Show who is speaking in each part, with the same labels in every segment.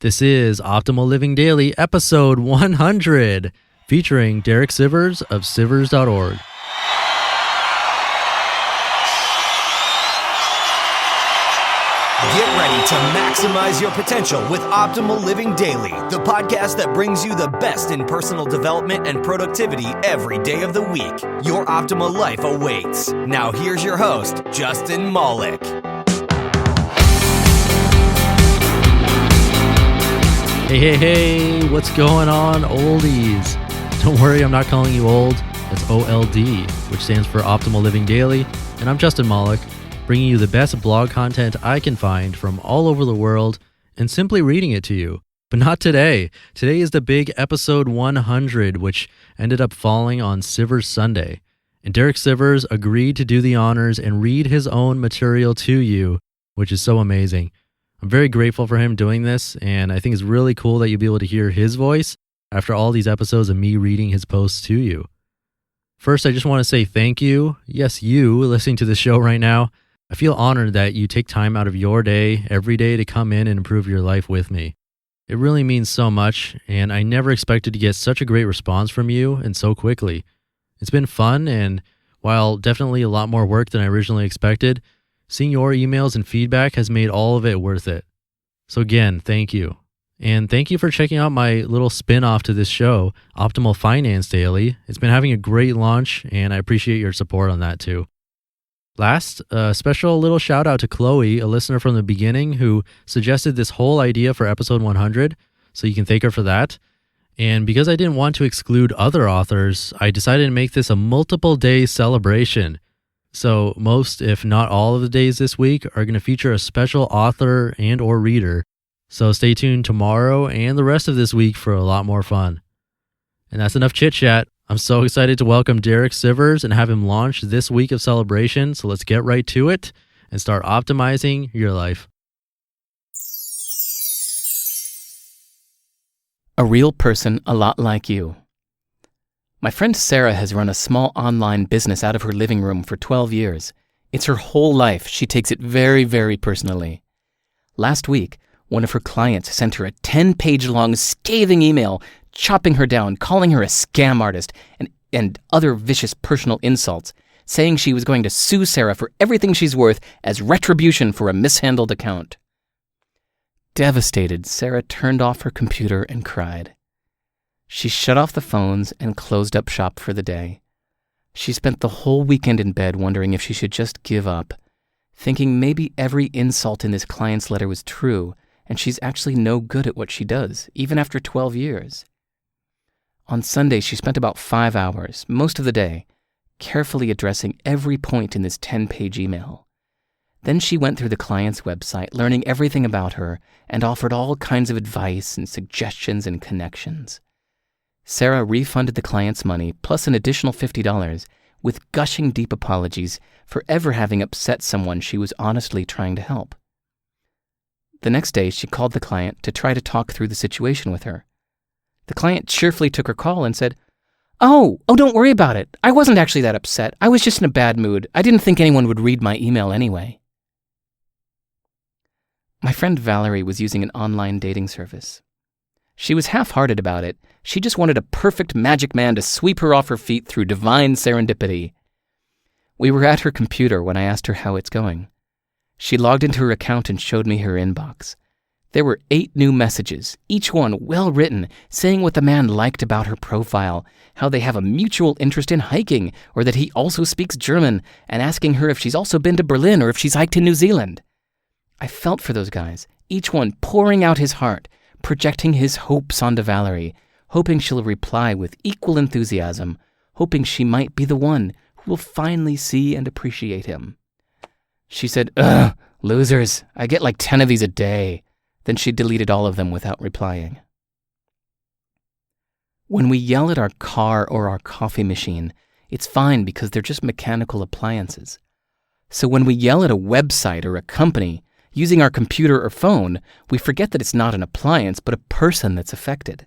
Speaker 1: This is Optimal Living Daily, episode 100, featuring Derek Sivers of Sivers.org.
Speaker 2: Get ready to maximize your potential with Optimal Living Daily, the podcast that brings you the best in personal development and productivity every day of the week. Your optimal life awaits. Now here's your host, Justin Malik.
Speaker 1: Hey, what's going on, oldies? Don't worry, I'm not calling you old. That's OLD, which stands for Optimal Living Daily, and I'm Justin Malik, bringing you the best blog content I can find from all over the world and simply reading it to you. But not today. Today is the big episode 100, which ended up falling on Sivers Sunday. And Derek Sivers agreed to do the honors and read his own material to you, which is so amazing. I'm very grateful for him doing this, and I think it's really cool that you'll be able to hear his voice after all these episodes of me reading his posts to you. First, I just want to say thank you. Yes, you listening to the show right now. I feel honored that you take time out of your day every day to come in and improve your life with me. It really means so much, and I never expected to get such a great response from you and so quickly. It's been fun, and while definitely a lot more work than I originally expected, seeing your emails and feedback has made all of it worth it. So again, thank you. And thank you for checking out my little spin-off to this show, Optimal Finance Daily. It's been having a great launch, and I appreciate your support on that too. Last, a special little shout out to Chloe, a listener from the beginning who suggested this whole idea for episode 100, so you can thank her for that. And because I didn't want to exclude other authors, I decided to make this a multiple day celebration. So most, if not all of the days this week are going to feature a special author and or reader. So stay tuned tomorrow and the rest of this week for a lot more fun. And that's enough chit chat. I'm so excited to welcome Derek Sivers and have him launch this week of celebration. So let's get right to it and start optimizing your life.
Speaker 3: A real person a lot like you. My friend Sarah has run a small online business out of her living room for 12 years. It's her whole life. She takes it very, very personally. Last week, one of her clients sent her a 10-page-long scathing email, chopping her down, calling her a scam artist, and other vicious personal insults, saying she was going to sue Sarah for everything she's worth as retribution for a mishandled account. Devastated, Sarah turned off her computer and cried. She shut off the phones and closed up shop for the day. She spent the whole weekend in bed wondering if she should just give up, thinking maybe every insult in this client's letter was true, and she's actually no good at what she does, even after 12 years. On Sunday, she spent about 5 hours, most of the day, carefully addressing every point in this 10-page email. Then she went through the client's website, learning everything about her, and offered all kinds of advice and suggestions and connections. Sarah refunded the client's money, plus an additional $50, with gushing deep apologies for ever having upset someone she was honestly trying to help. The next day, she called the client to try to talk through the situation with her. The client cheerfully took her call and said, Oh, don't worry about it. I wasn't actually that upset. I was just in a bad mood. I didn't think anyone would read my email anyway. My friend Valerie was using an online dating service. She was half-hearted about it. She just wanted a perfect magic man to sweep her off her feet through divine serendipity. We were at her computer when I asked her how it's going. She logged into her account and showed me her inbox. There were 8 new messages, each one well-written, saying what the man liked about her profile, how they have a mutual interest in hiking, or that he also speaks German, and asking her if she's also been to Berlin or if she's hiked in New Zealand. I felt for those guys, each one pouring out his heart, projecting his hopes onto Valerie, hoping she'll reply with equal enthusiasm, hoping she might be the one who will finally see and appreciate him. She said, Ugh, losers, I get like 10 of these a day. Then she deleted all of them without replying. When we yell at our car or our coffee machine, it's fine because they're just mechanical appliances. So when we yell at a website or a company, using our computer or phone, we forget that it's not an appliance, but a person that's affected.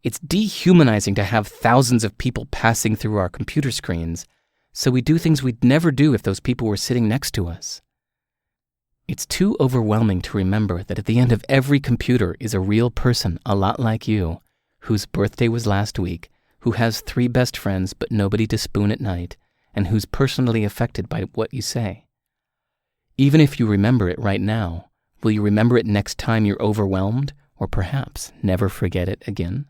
Speaker 3: It's dehumanizing to have thousands of people passing through our computer screens, so we do things we'd never do if those people were sitting next to us. It's too overwhelming to remember that at the end of every computer is a real person a lot like you, whose birthday was last week, who has 3 best friends but nobody to spoon at night, and who's personally affected by what you say. Even if you remember it right now, will you remember it next time you're overwhelmed, or perhaps never forget it again?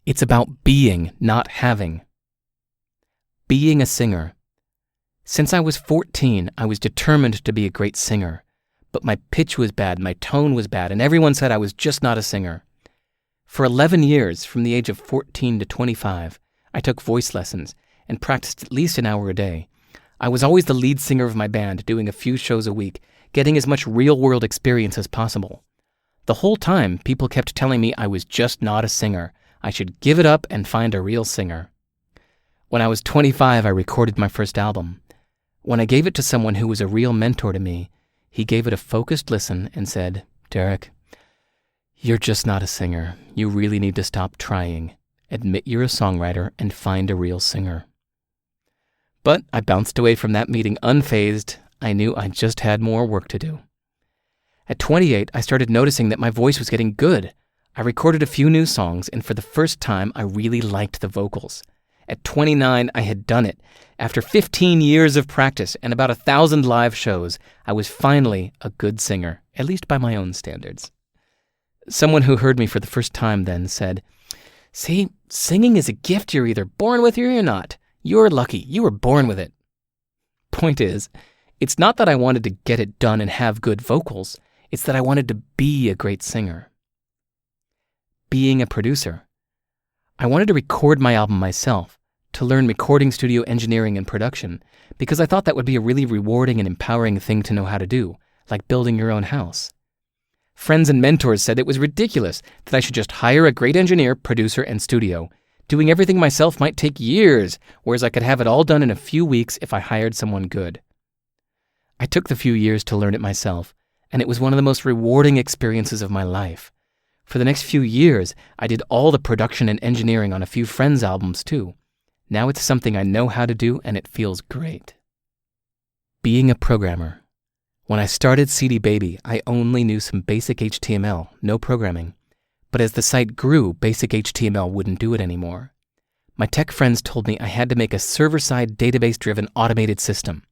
Speaker 3: It's about being, not having. Being a singer. Since I was 14, I was determined to be a great singer, but my pitch was bad, my tone was bad, and everyone said I was just not a singer. For 11 years, from the age of 14 to 25, I took voice lessons and practiced at least an hour a day. I was always the lead singer of my band, doing a few shows a week, getting as much real-world experience as possible. The whole time, people kept telling me I was just not a singer. I should give it up and find a real singer. When I was 25, I recorded my first album. When I gave it to someone who was a real mentor to me, he gave it a focused listen and said, "Derek, you're just not a singer. You really need to stop trying. Admit you're a songwriter and find a real singer." But I bounced away from that meeting unfazed. I knew I just had more work to do. At 28, I started noticing that my voice was getting good. I recorded a few new songs, and for the first time, I really liked the vocals. At 29, I had done it. After 15 years of practice and about 1,000 live shows, I was finally a good singer, at least by my own standards. Someone who heard me for the first time then said, "See, singing is a gift you're either born with or you're not. You're lucky. You were born with it." Point is, it's not that I wanted to get it done and have good vocals. It's that I wanted to be a great singer. Being a producer. I wanted to record my album myself, to learn recording studio engineering and production, because I thought that would be a really rewarding and empowering thing to know how to do, like building your own house. Friends and mentors said it was ridiculous that I should just hire a great engineer, producer, and studio. Doing everything myself might take years, whereas I could have it all done in a few weeks if I hired someone good. I took the few years to learn it myself, and it was one of the most rewarding experiences of my life. For the next few years, I did all the production and engineering on a few friends' albums too. Now it's something I know how to do, and it feels great. Being a programmer. When I started CD Baby, I only knew some basic HTML, no programming. But as the site grew, basic HTML wouldn't do it anymore. My tech friends told me I had to make a server-side, database-driven automated system.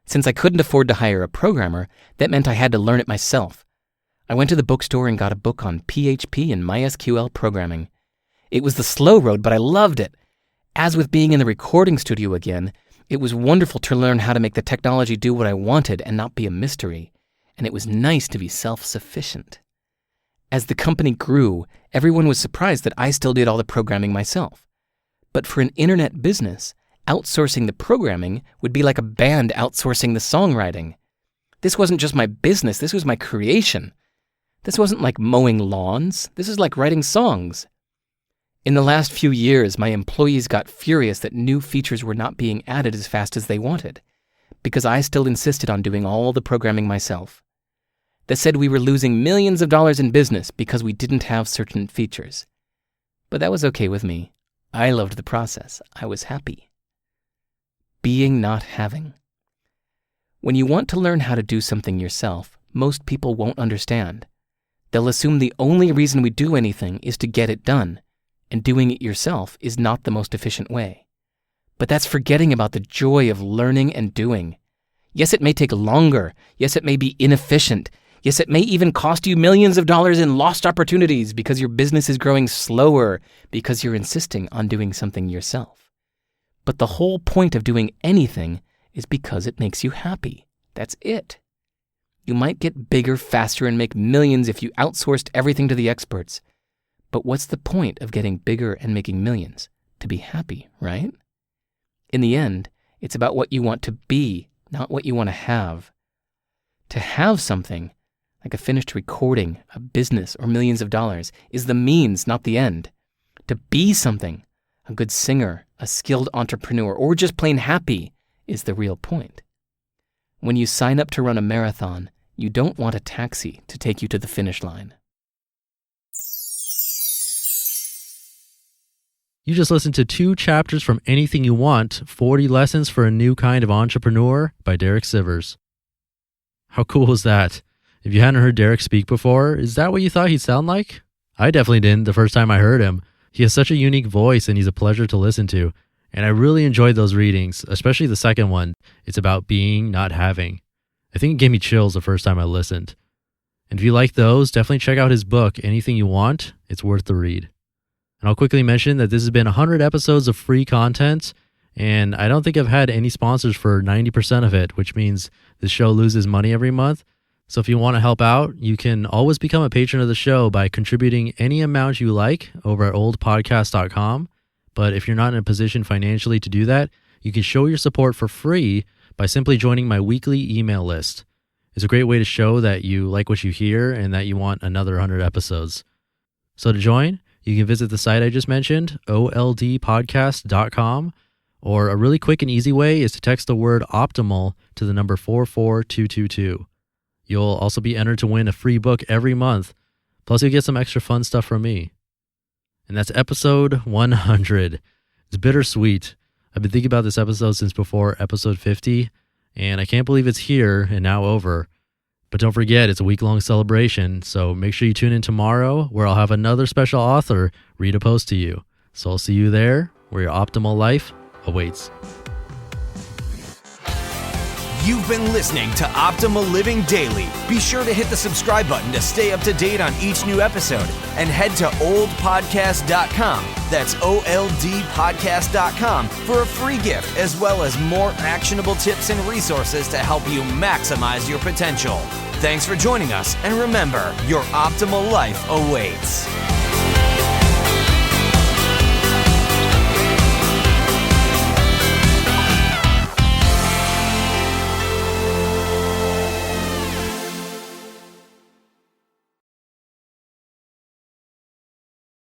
Speaker 3: Since I couldn't afford to hire a programmer, that meant I had to learn it myself. I went to the bookstore and got a book on PHP and MySQL programming. It was the slow road, but I loved it. As with being in the recording studio again, it was wonderful to learn how to make the technology do what I wanted and not be a mystery. And it was nice to be self-sufficient. As the company grew, everyone was surprised that I still did all the programming myself. But for an internet business, outsourcing the programming would be like a band outsourcing the songwriting. This wasn't just my business, this was my creation. This wasn't like mowing lawns, this is like writing songs. In the last few years, my employees got furious that new features were not being added as fast as they wanted, because I still insisted on doing all the programming myself. They said we were losing millions of dollars in business because we didn't have certain features. But that was okay with me. I loved the process. I was happy. Being not having. When you want to learn how to do something yourself, most people won't understand. They'll assume the only reason we do anything is to get it done, and doing it yourself is not the most efficient way. But that's forgetting about the joy of learning and doing. Yes, it may take longer. Yes, it may be inefficient. Yes, it may even cost you millions of dollars in lost opportunities because your business is growing slower because you're insisting on doing something yourself. But the whole point of doing anything is because it makes you happy. That's it. You might get bigger, faster, and make millions if you outsourced everything to the experts. But what's the point of getting bigger and making millions? To be happy, right? In the end, it's about what you want to be, not what you want to have. To have something, like a finished recording, a business, or millions of dollars, is the means, not the end. To be something, a good singer, a skilled entrepreneur, or just plain happy, is the real point. When you sign up to run a marathon, you don't want a taxi to take you to the finish line.
Speaker 1: You just listened to 2 chapters from Anything You Want, 40 Lessons for a New Kind of Entrepreneur by Derek Sivers. How cool was that? If you hadn't heard Derek speak before, is that what you thought he'd sound like? I definitely didn't the first time I heard him. He has such a unique voice and he's a pleasure to listen to. And I really enjoyed those readings, especially the second one. It's about being, not having. I think it gave me chills the first time I listened. And if you like those, definitely check out his book, Anything You Want. It's worth the read. And I'll quickly mention that this has been 100 episodes of free content, and I don't think I've had any sponsors for 90% of it, which means the show loses money every month. So if you want to help out, you can always become a patron of the show by contributing any amount you like over at oldpodcast.com. But if you're not in a position financially to do that, you can show your support for free by simply joining my weekly email list. It's a great way to show that you like what you hear and that you want another 100 episodes. So to join, you can visit the site I just mentioned, oldpodcast.com, or a really quick and easy way is to text the word optimal to the number 44222. You'll also be entered to win a free book every month, plus you'll get some extra fun stuff from me. And that's episode 100. It's bittersweet. I've been thinking about this episode since before episode 50, and I can't believe it's here and now over. But don't forget, it's a week-long celebration, so make sure you tune in tomorrow where I'll have another special author read a post to you. So I'll see you there where your optimal life awaits.
Speaker 2: You've been listening to Optimal Living Daily. Be sure to hit the subscribe button to stay up to date on each new episode and head to oldpodcast.com. That's oldpodcast.com for a free gift as well as more actionable tips and resources to help you maximize your potential. Thanks for joining us, and remember, your optimal life awaits.